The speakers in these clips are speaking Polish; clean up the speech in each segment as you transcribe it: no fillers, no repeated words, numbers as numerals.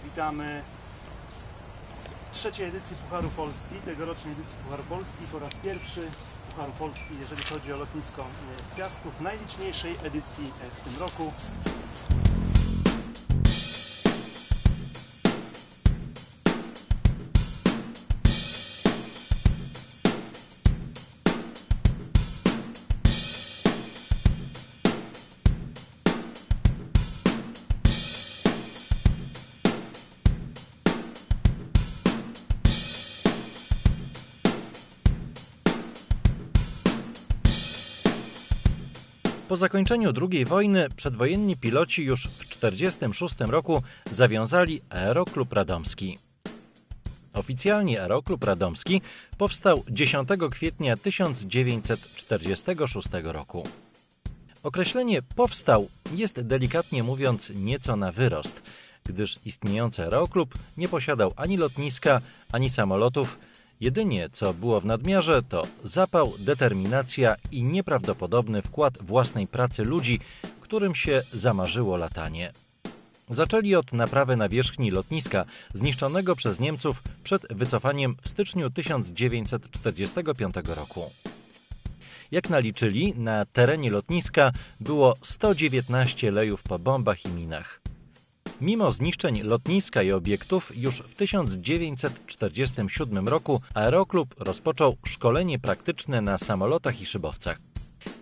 Witamy w trzeciej edycji Pucharu Polski, tegorocznej edycji Pucharu Polski. Po raz pierwszy Pucharu Polski, jeżeli chodzi o lotnisko Piastów, najliczniejszej edycji w tym roku. Po zakończeniu II wojny przedwojenni piloci już w 1946 roku zawiązali Aeroklub Radomski. Oficjalnie Aeroklub Radomski powstał 10 kwietnia 1946 roku. Określenie powstał jest delikatnie mówiąc nieco na wyrost, gdyż istniejący Aeroklub nie posiadał ani lotniska, ani samolotów. Jedynie co było w nadmiarze to zapał, determinacja i nieprawdopodobny wkład własnej pracy ludzi, którym się zamarzyło latanie. Zaczęli od naprawy nawierzchni lotniska zniszczonego przez Niemców przed wycofaniem w styczniu 1945 roku. Jak naliczyli, na terenie lotniska było 119 lejów po bombach i minach. Mimo zniszczeń lotniska i obiektów, już w 1947 roku Aeroklub rozpoczął szkolenie praktyczne na samolotach i szybowcach.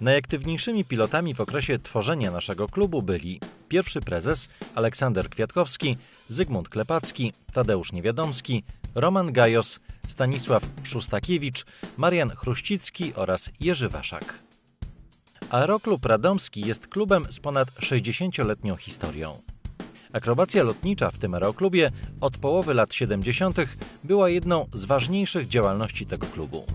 Najaktywniejszymi pilotami w okresie tworzenia naszego klubu byli pierwszy prezes Aleksander Kwiatkowski, Zygmunt Klepacki, Tadeusz Niewiadomski, Roman Gajos, Stanisław Szustakiewicz, Marian Chruścicki oraz Jerzy Waszak. Aeroklub Radomski jest klubem z ponad 60-letnią historią. Akrobacja lotnicza w tym aeroklubie od połowy lat 70. była jedną z ważniejszych działalności tego klubu.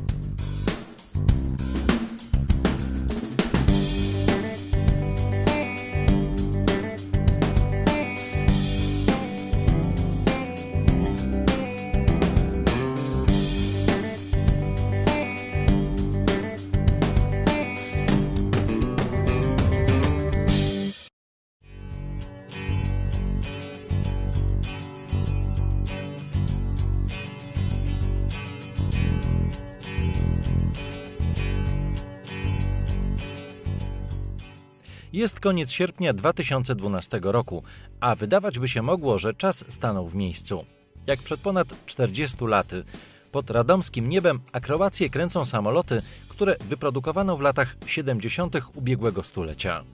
Jest koniec sierpnia 2012 roku, a wydawać by się mogło, że czas stanął w miejscu. Jak przed ponad 40 laty, pod radomskim niebem akrobacje kręcą samoloty, które wyprodukowano w latach 70. ubiegłego stulecia.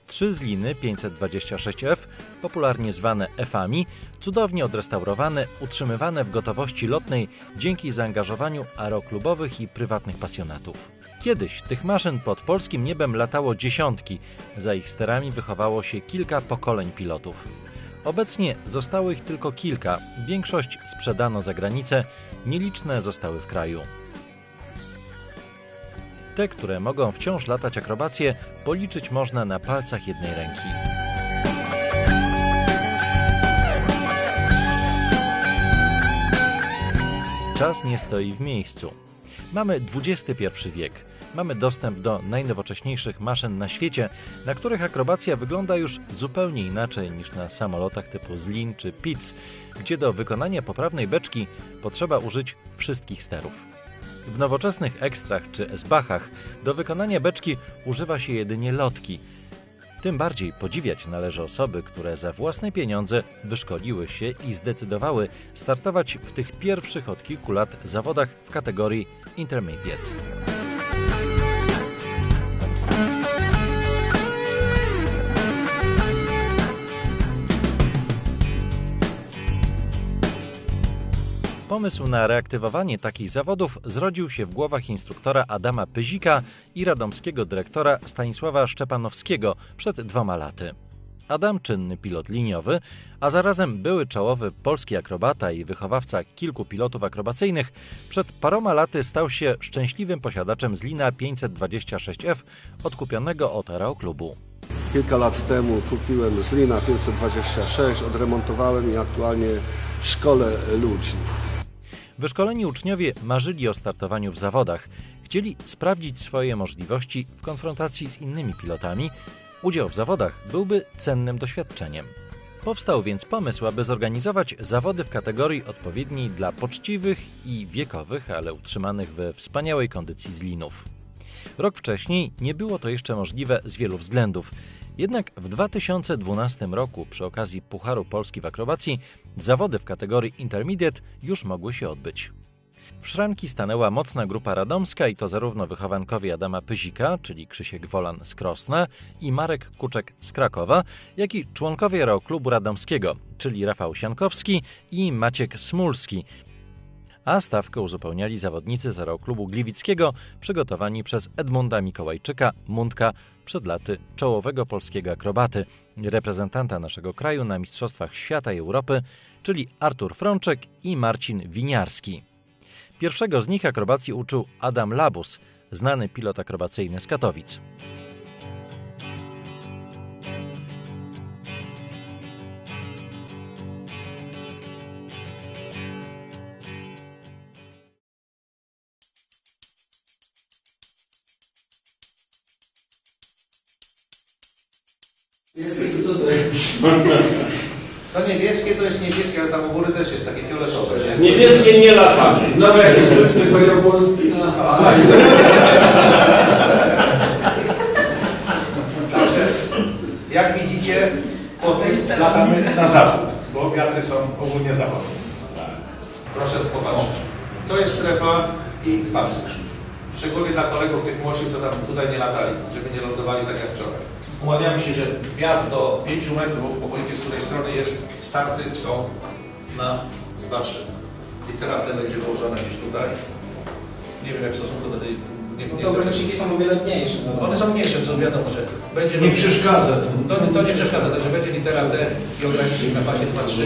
3 z liny 526F, popularnie zwane F-ami, cudownie odrestaurowane, utrzymywane w gotowości lotnej dzięki zaangażowaniu aeroklubowych i prywatnych pasjonatów. Kiedyś tych maszyn pod polskim niebem latało dziesiątki, za ich sterami wychowało się kilka pokoleń pilotów. Obecnie zostało ich tylko kilka, większość sprzedano za granicę, nieliczne zostały w kraju. Te, które mogą wciąż latać akrobacje, policzyć można na palcach jednej ręki. Czas nie stoi w miejscu. Mamy XXI wiek. Mamy dostęp do najnowocześniejszych maszyn na świecie, na których akrobacja wygląda już zupełnie inaczej niż na samolotach typu Zlin czy Pitts, gdzie do wykonania poprawnej beczki potrzeba użyć wszystkich sterów. W nowoczesnych ekstrach czy S-Bachach do wykonania beczki używa się jedynie lotki. Tym bardziej podziwiać należy osoby, które za własne pieniądze wyszkoliły się i zdecydowały startować w tych pierwszych od kilku lat zawodach w kategorii Intermediate. Pomysł na reaktywowanie takich zawodów zrodził się w głowach instruktora Adama Pyzika i radomskiego dyrektora Stanisława Szczepanowskiego przed 2 laty. Adam, czynny pilot liniowy, a zarazem były czołowy polski akrobata i wychowawca kilku pilotów akrobacyjnych, przed paroma laty stał się szczęśliwym posiadaczem Zlina 526F odkupionego od Aeroklubu. Kilka lat temu kupiłem Zlina 526, odremontowałem i aktualnie szkolę ludzi. Wyszkoleni uczniowie marzyli o startowaniu w zawodach. chcieli sprawdzić swoje możliwości w konfrontacji z innymi pilotami, udział w zawodach byłby cennym doświadczeniem. Powstał więc pomysł, aby zorganizować zawody w kategorii odpowiedniej dla poczciwych i wiekowych, ale utrzymanych we wspaniałej kondycji zlinów. Rok wcześniej nie było to jeszcze możliwe z wielu względów. Jednak w 2012 roku przy okazji Pucharu Polski w akrobacji zawody w kategorii Intermediate już mogły się odbyć. W szranki stanęła mocna grupa radomska i to zarówno wychowankowie Adama Pyzika, czyli Krzysiek Wolan z Krosna i Marek Kuczek z Krakowa, jak i członkowie Aeroklubu Radomskiego, czyli Rafał Siankowski i Maciek Smulski. A stawkę uzupełniali zawodnicy z Aeroklubu Gliwickiego, przygotowani przez Edmunda Mikołajczyka, Mundka, przed laty czołowego polskiego akrobaty, reprezentanta naszego kraju na Mistrzostwach Świata i Europy, czyli Artur Frączek i Marcin Winiarski. Pierwszego z nich akrobacji uczył Adam Labus, znany pilot akrobacyjny z Katowic. To niebieskie to jest niebieskie, ale tam u góry też jest takie fioletowe. Niebieskie nie latamy. Znowu jakiś sztuczny poziom polski. Także, jak widzicie, potem latamy na zachód, bo wiatry są ogólnie zachodnie. Proszę popatrzeć. To jest strefa i pasyż. Szczególnie dla kolegów tych młodszych, co tam tutaj nie latali, żeby nie lądowali tak jak wczoraj. Umawiamy się, że wiatr do 5 metrów, obojętnie z której strony jest, starty są na 2-3. I teraz te będzie położone gdzieś tutaj. Nie wiem jak w stosunku do tej... No to grzeczniki są o wiele mniejsze. No. One są mniejsze, to wiadomo, że będzie... Nie przeszkadza. To nie przeszkadza, także będzie litera D i ogranicznik na pasie 2-3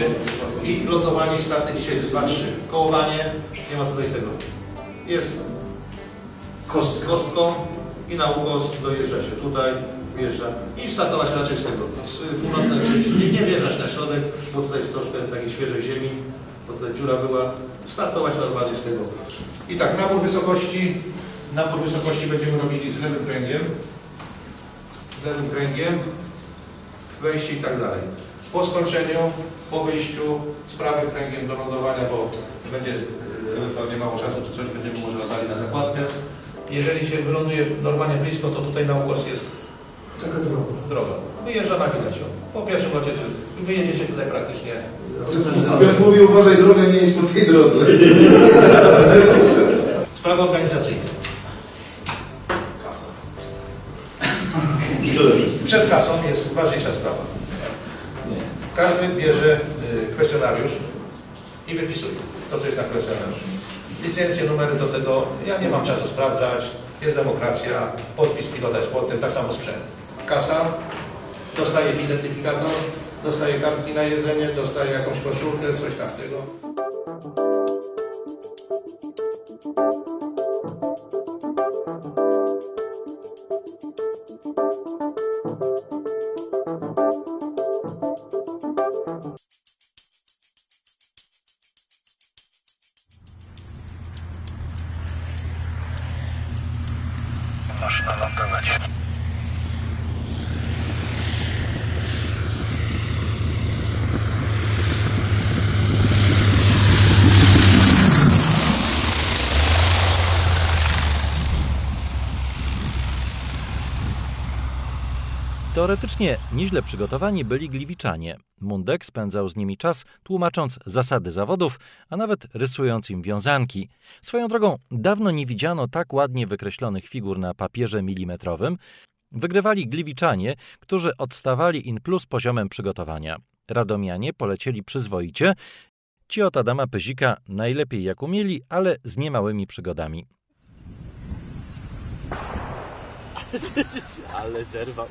i lądowanie i starty dzisiaj jest 2-3. Kołowanie, nie ma tutaj tego. Jest kostką i na ukos dojeżdża się tutaj, wjeżdża i startować raczej z tego, z północnej części. Nie wjeżdżać na środek, bo tutaj jest troszkę takiej świeżej ziemi, bo tutaj dziura była. Startować normalnie z tego. I tak, nabór wysokości będziemy robili z lewym kręgiem, wejście i tak dalej. Po skończeniu, po wyjściu z prawym kręgiem do lądowania, bo będzie ewentualnie mało czasu, czy coś będziemy może latali na zakładkę. Jeżeli się wyląduje normalnie blisko, to tutaj na ukos jest Taka droga. Wyjeżdża na chwilę. Po pierwszym locie wyjedziecie tutaj praktycznie. A Piotr mówi, uważaj, droga nie jest po tej drodze. Sprawy organizacyjne. Kasa. Przede wszystkim. Przed kasą jest ważniejsza sprawa. Każdy bierze kwestionariusz i wypisuje to, co jest na kwestionariuszu. Licencje, numery do tego, ja nie mam czasu sprawdzać, jest demokracja, podpis pilota jest pod tym, tak samo sprzęt. Kasa, dostaje identyfikator, dostaje kartki na jedzenie, dostaje jakąś koszulkę, coś takiego. Maszyna lądować. Teoretycznie nieźle przygotowani byli gliwiczanie. Mundek spędzał z nimi czas, tłumacząc zasady zawodów, a nawet rysując im wiązanki. Swoją drogą, dawno nie widziano tak ładnie wykreślonych figur na papierze milimetrowym. Wygrywali gliwiczanie, którzy odstawali in plus poziomem przygotowania. Radomianie polecieli przyzwoicie. Ci od Adama Pyzika najlepiej jak umieli, ale z niemałymi przygodami. Ale zerwał.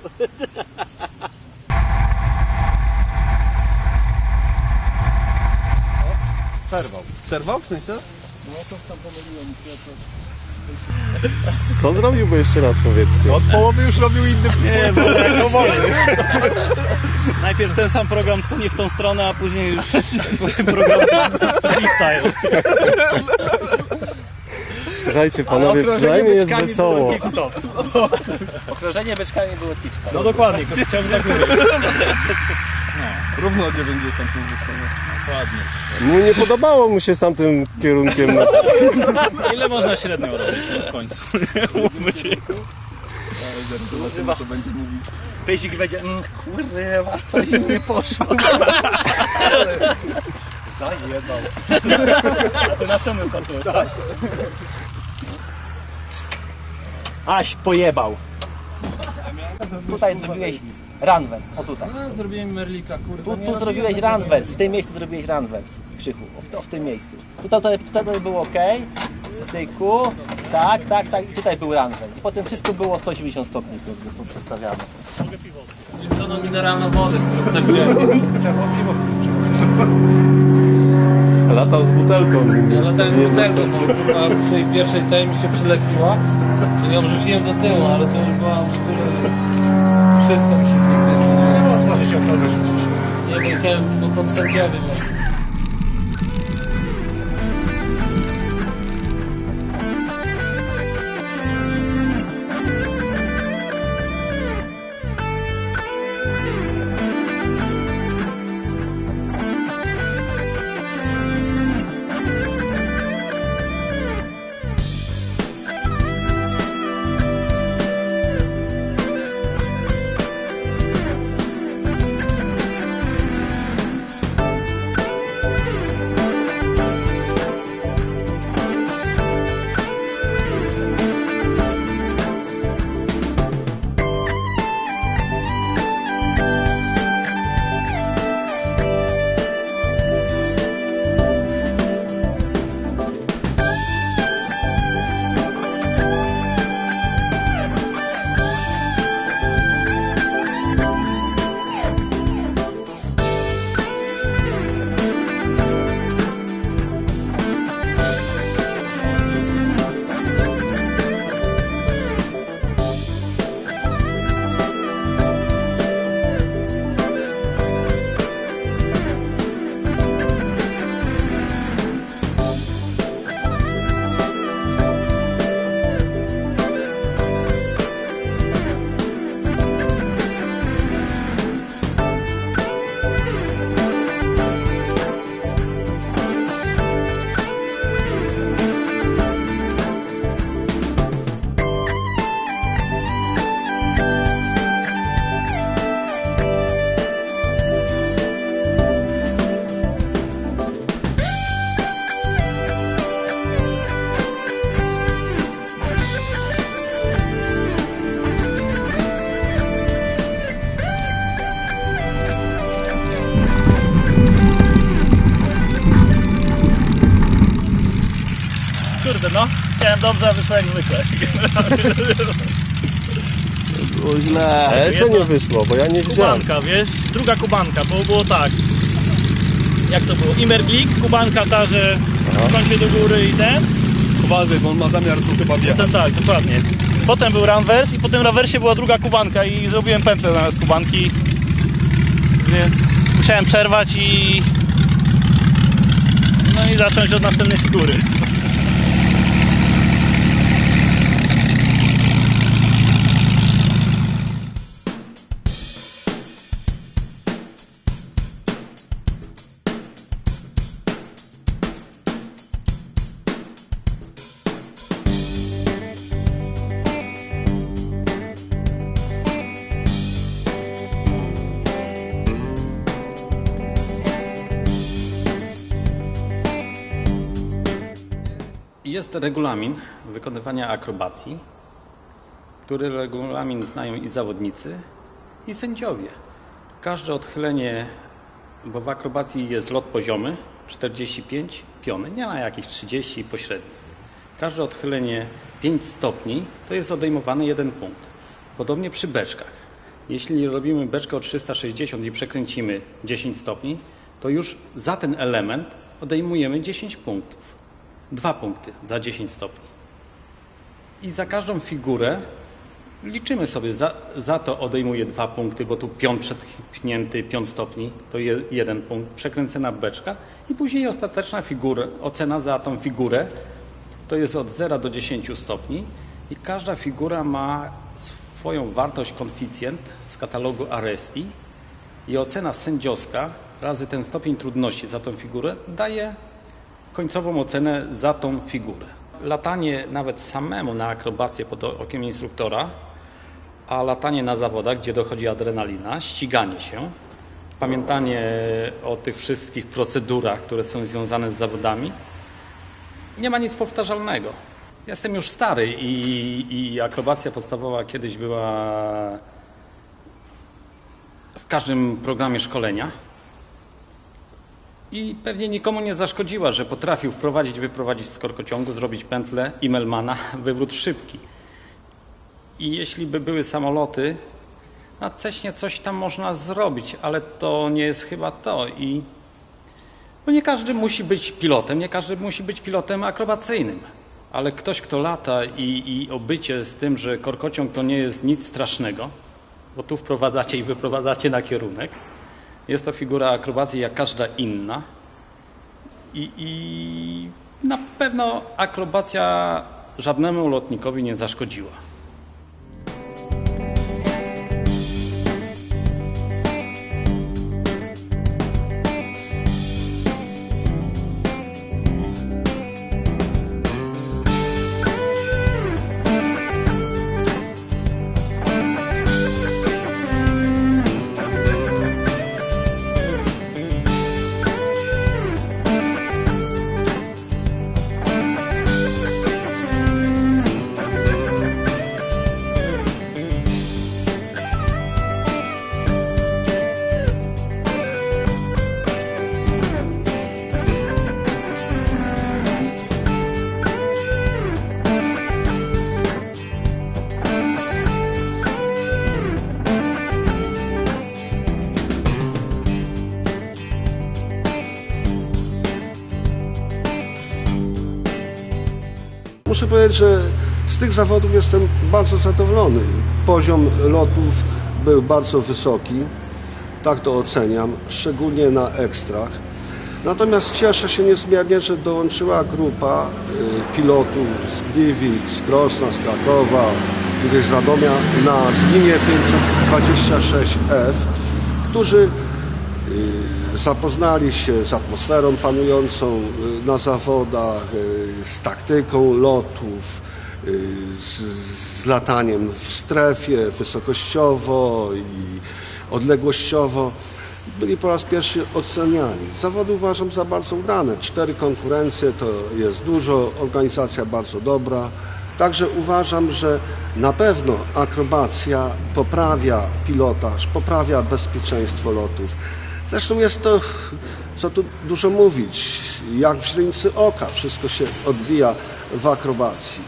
Przerwał w sensie? No to tam pomyliłem się. Co zrobiłby jeszcze raz, powiedzcie? Od połowy już robił inny Nie, bo najpierw ten sam program, tylko nie w tą stronę, a później już program freestyle. Słuchajcie panowie, przynajmniej jest wesoło. Okrążenie beczkami było tip-top. No dokładnie, chciałbym tak mówić. Równo 90 nie wyszło. Dokładnie. Mu nie podobało mu się z tamtym kierunkiem. Ile można średnio robić w końcu? Mówmy się. Zobaczymy, co będzie mówić. Pysik będzie, kurwa, coś mi nie poszło. Zajebał. A ty następny startujesz, tak? Aś pojebał. Tutaj zrobiłeś runwers, o tutaj. No, zrobiłem Merlika, kurde. Tu zrobiłeś runwers, w tym miejscu zrobiłeś runwers, Krzychu, w tym miejscu. Tutaj było ok, cyku, tak, i tutaj był runwers. Potem wszystko było 180 stopni przestawiane. Zieloną mineralną wodę, którą serwiłem. Latał z butelką. Ja latałem z butelką, bo kurwa w tej pierwszej tej mi się przylepiła. To ją rzuciłem do tyłu, ale to już była w ogóle... Wszystko mi się przylepiło. Nie ma otworzyć się to wyrzucić. Nie wiem, chciałem, bo tam sędziowie miał. Kurde no, chciałem dobrze, a wyszło jak zwykle. Było źle. Ale co nie wyszło, bo ja nie widziałem. Kubanka, wiesz, druga kubanka, bo było tak. Jak to było? Imerglik, kubanka ta, że w kącie do góry i ten. Uważaj, bo on ma zamiar tu chyba wjechać. Potem tak, dokładnie. Potem był runwers i po tym rewersie była druga kubanka i zrobiłem pętlę zamiast kubanki. Więc musiałem przerwać i... No i zacząć od następnej figury. Jest regulamin wykonywania akrobacji, który regulamin znają i zawodnicy, i sędziowie. Każde odchylenie, bo w akrobacji jest lot poziomy, 45 piony, nie ma jakichś 30 pośrednich. Każde odchylenie 5 stopni to jest odejmowany 1 punkt. Podobnie przy beczkach. Jeśli robimy beczkę o 360 i przekręcimy 10 stopni, to już za ten element odejmujemy 10 punktów. 2 punkty za 10 stopni. I za każdą figurę liczymy sobie, za to odejmuję 2 punkty, bo tu pion przepchnięty, pion stopni, to jest 1 punkt, przekręcona beczka i później ostateczna figura, ocena za tą figurę to jest od 0 do 10 stopni i każda figura ma swoją wartość koeficjent z katalogu Aresti i ocena sędziowska razy ten stopień trudności za tą figurę daje końcową ocenę za tą figurę. Latanie nawet samemu na akrobację pod okiem instruktora, a latanie na zawodach, gdzie dochodzi adrenalina, ściganie się, pamiętanie o tych wszystkich procedurach, które są związane z zawodami, nie ma nic powtarzalnego. Jestem już stary i akrobacja podstawowa kiedyś była w każdym programie szkolenia i pewnie nikomu nie zaszkodziła, że potrafił wprowadzić, wyprowadzić z korkociągu, zrobić pętlę Immelmana, wywrót szybki. I jeśli by były samoloty, na Ceśnie coś tam można zrobić, ale to nie jest chyba to. Bo nie każdy musi być pilotem, nie każdy musi być pilotem akrobacyjnym. Ale ktoś, kto lata i obycie z tym, że korkociąg to nie jest nic strasznego, bo tu wprowadzacie i wyprowadzacie na kierunek. Jest to figura akrobacji jak każda inna. I na pewno akrobacja żadnemu lotnikowi nie zaszkodziła. Muszę powiedzieć, że z tych zawodów jestem bardzo zadowolony. Poziom lotów był bardzo wysoki, tak to oceniam, szczególnie na ekstrach. Natomiast cieszę się niezmiernie, że dołączyła grupa pilotów z Gliwic, z Krosna, z Krakowa, tutaj z Radomia na linię 526F, którzy zapoznali się z atmosferą panującą na zawodach, z taktyką lotów, z lataniem w strefie wysokościowo i odległościowo. Byli po raz pierwszy oceniani. Zawody uważam za bardzo udane. 4 konkurencje to jest dużo, organizacja bardzo dobra. Także uważam, że na pewno akrobacja poprawia pilotaż, poprawia bezpieczeństwo lotów. Zresztą jest to, co tu dużo mówić, jak w źrenicy oka, wszystko się odbija w akrobacji.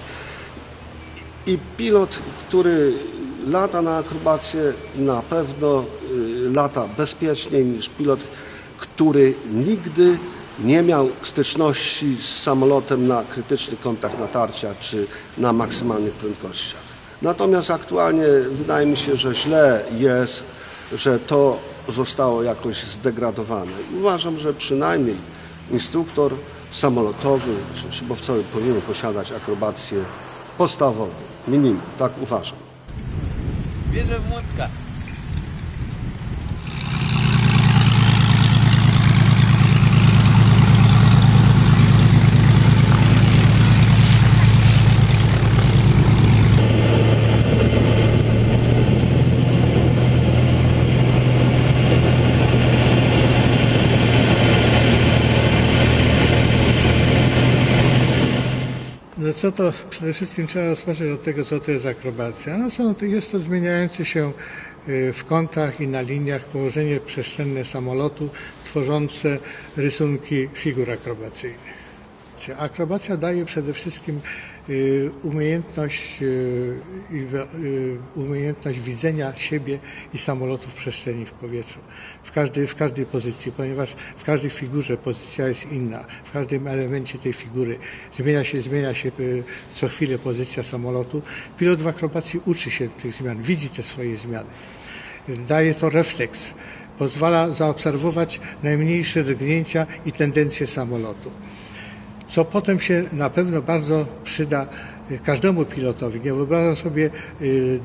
I pilot, który lata na akrobację, na pewno lata bezpieczniej niż pilot, który nigdy nie miał styczności z samolotem na krytyczny kontakt natarcia czy na maksymalnych prędkościach. Natomiast aktualnie wydaje mi się, że źle jest, że to zostało jakoś zdegradowane. Uważam, że przynajmniej instruktor samolotowy czy szybowcowy powinien posiadać akrobację podstawową, minimum, tak uważam. Wierzę w młotka. No co to przede wszystkim trzeba rozpocząć od tego, co to jest akrobacja. No jest to zmieniające się w kątach i na liniach położenie przestrzenne samolotu tworzące rysunki figur akrobacyjnych. Akrobacja daje przede wszystkim umiejętność widzenia siebie i samolotu w przestrzeni, w powietrzu, w każdej pozycji, ponieważ w każdej figurze pozycja jest inna, w każdym elemencie tej figury zmienia się co chwilę pozycja samolotu. Pilot w akrobacji uczy się tych zmian, widzi te swoje zmiany. Daje to refleks, pozwala zaobserwować najmniejsze drgnięcia i tendencje samolotu. co potem się na pewno bardzo przyda każdemu pilotowi. Nie wyobrażam sobie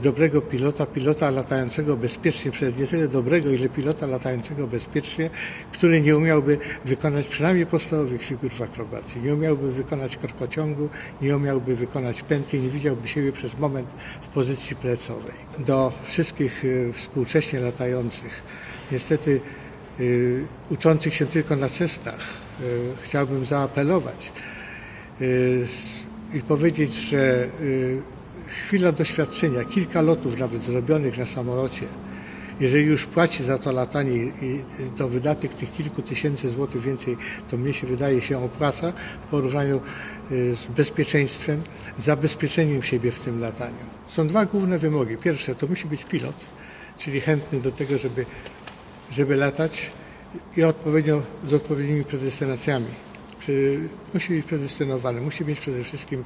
dobrego pilota latającego bezpiecznie, nie tyle dobrego, ile pilota latającego bezpiecznie, który nie umiałby wykonać przynajmniej podstawowych figur w akrobacji, nie umiałby wykonać korkociągu, nie umiałby wykonać pętli, nie widziałby siebie przez moment w pozycji plecowej. Do wszystkich współcześnie latających, niestety uczących się tylko na Cessnach, chciałbym zaapelować i powiedzieć, że chwila doświadczenia, kilka lotów nawet zrobionych na samolocie, jeżeli już płaci za to latanie i to wydatek tych kilku tysięcy złotych więcej, to mnie się wydaje się opłaca w porównaniu z bezpieczeństwem, zabezpieczeniem siebie w tym lataniu. Są dwa główne wymogi. Pierwsze, to musi być pilot, czyli chętny do tego, żeby latać i z odpowiednimi predestynacjami. Musi być predestynowany, musi mieć przede wszystkim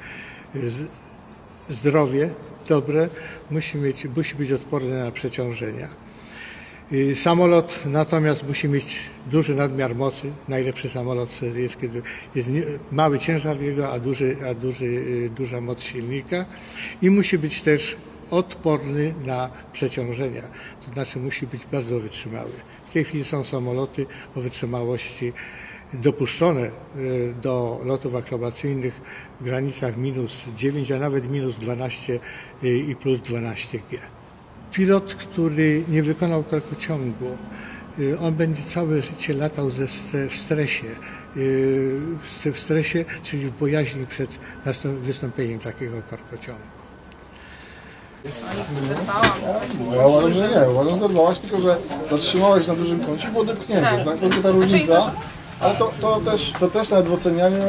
zdrowie dobre, musi być odporny na przeciążenia. Samolot natomiast musi mieć duży nadmiar mocy. Najlepszy samolot wtedy jest, kiedy jest mały ciężar jego, a duża moc silnika i musi być też odporny na przeciążenia, to znaczy musi być bardzo wytrzymały. W tej chwili są samoloty o wytrzymałości dopuszczone do lotów akrobacyjnych w granicach -9, a nawet -12 i +12 G. Pilot, który nie wykonał korkociągu, on będzie całe życie latał w stresie, czyli w bojaźni przed wystąpieniem takiego korkociągu. Ja uważam, że nie. Uważam, że zerwałaś, tylko że zatrzymałeś na dużym kącie i było dopchnięte. Tak? Tylko ta różnica, ale to też nawet w ocenianiu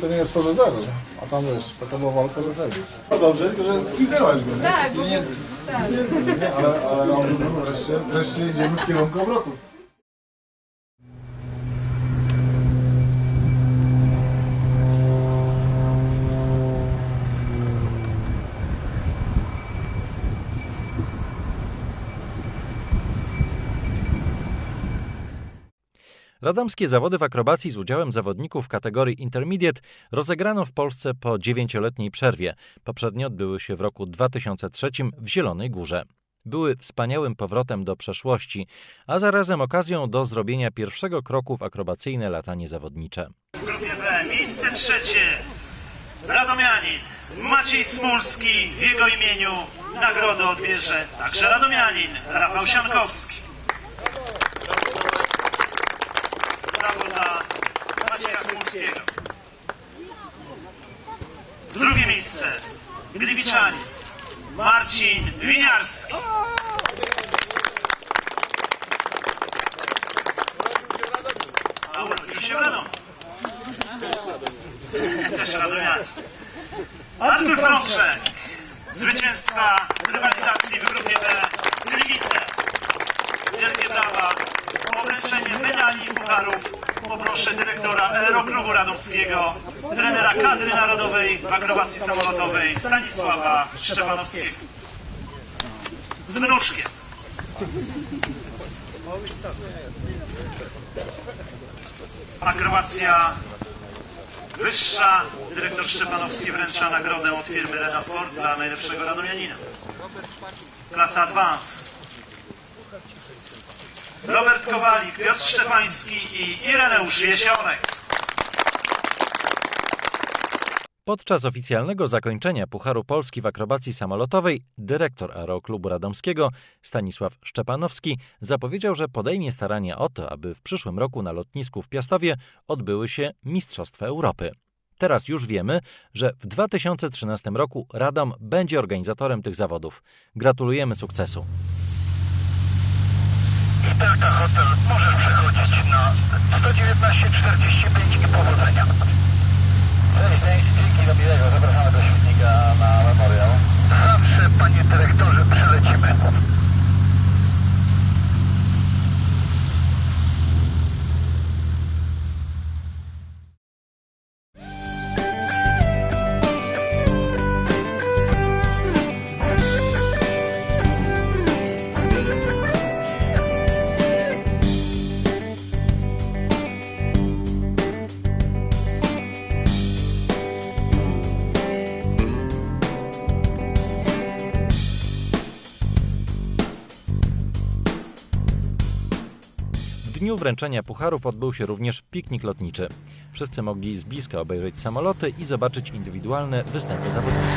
to nie jest to, że zero. A tam wiesz, taka była walka, że hej. No dobrze, tylko że kliknęłaś go, nie? Tak, tak. Ale wreszcie idziemy w kierunku obrotu. Radomskie zawody w akrobacji z udziałem zawodników kategorii Intermediate rozegrano w Polsce po 9-letniej przerwie. Poprzednio odbyły się w roku 2003 w Zielonej Górze. Były wspaniałym powrotem do przeszłości, a zarazem okazją do zrobienia pierwszego kroku w akrobacyjne latanie zawodnicze. W grupie B miejsce trzecie radomianin Maciej Smulski. W jego imieniu nagrodę odbierze także radomianin Rafał Siankowski. Brawo dla Macieja Smulskiego. Drugie miejsce Gliwiczanin Marcin Winiarski. A urodził się w Radomiu. Też radomianin. Artur Frączek, zwycięzca rywalizacji w grupie B Gliwice. Wielkie brawa. O wręczenie medali i pucharów poproszę dyrektora Aeroklubu Radomskiego, trenera kadry narodowej w akrobacji samolotowej Stanisława Szczepanowskiego. Z wnuczkiem. Akrobacja wyższa. Dyrektor Szczepanowski wręcza nagrodę od firmy Reda Sport dla najlepszego radomianina. Klasa Advance. Robert Kowalik, Piotr Szczepański i Ireneusz Jesionek. Podczas oficjalnego zakończenia Pucharu Polski w akrobacji samolotowej dyrektor Aeroklubu Radomskiego Stanisław Szczepanowski zapowiedział, że podejmie starania o to, aby w przyszłym roku na lotnisku w Piastowie odbyły się Mistrzostwa Europy. Teraz już wiemy, że w 2013 roku Radom będzie organizatorem tych zawodów. Gratulujemy sukcesu. Delta Hotel, możesz przechodzić na 119:45 i powodzenia. Cześć, dzięki za miłego, zapraszamy do śmietnika na memoriał. Zawsze, panie dyrektorze, przelecimy. dniu wręczenia pucharów odbył się również piknik lotniczy. Wszyscy mogli z bliska obejrzeć samoloty i zobaczyć indywidualne występy zawodników.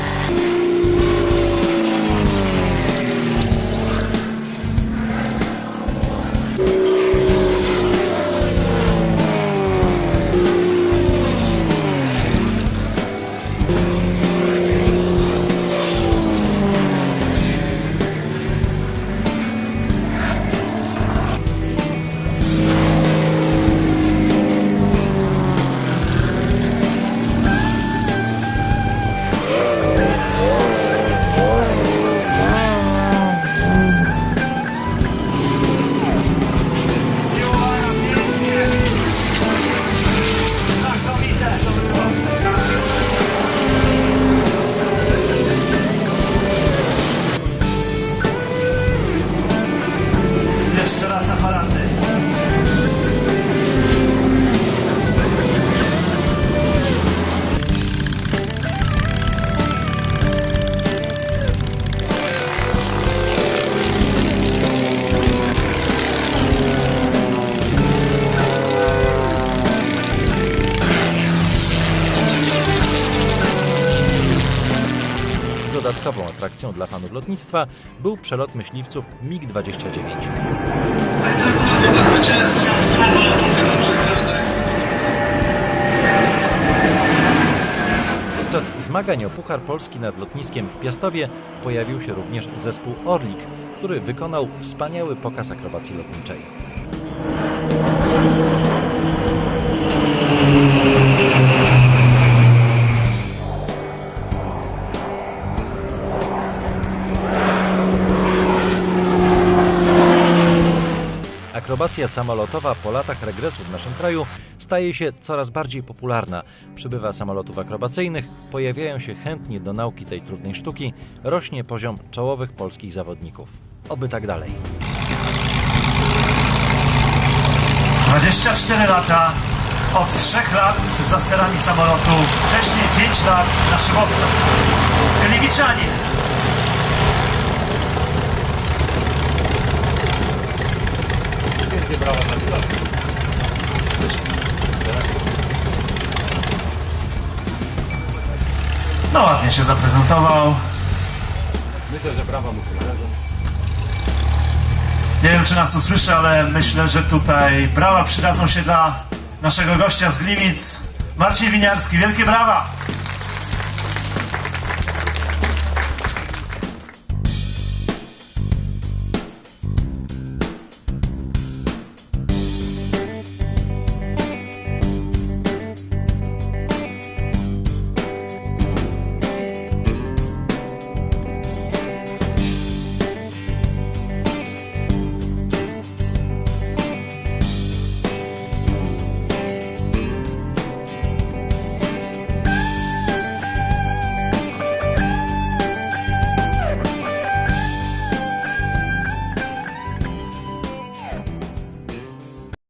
Jeszcze raz aparaty. Dodatkową atrakcją dla fanów lotnictwa był przelot myśliwców MiG-29. Podczas zmagań o Puchar Polski nad lotniskiem w Piastowie pojawił się również zespół Orlik, który wykonał wspaniały pokaz akrobacji lotniczej. Akrobacja samolotowa po latach regresu w naszym kraju staje się coraz bardziej popularna. Przybywa samolotów akrobacyjnych, pojawiają się chętni do nauki tej trudnej sztuki, rośnie poziom czołowych polskich zawodników. Oby tak dalej. 24 lata, od 3 lat za sterami samolotu, wcześniej 5 lat na szybowcach. Gliwiczanie. Wielkie brawa dla pilotu. No ładnie się zaprezentował. Myślę, że brawa mu się należą. Nie wiem, czy nas usłyszy, ale myślę, że tutaj brawa przydadzą się dla naszego gościa z Gliwic. Marcin Winiarski, wielkie brawa!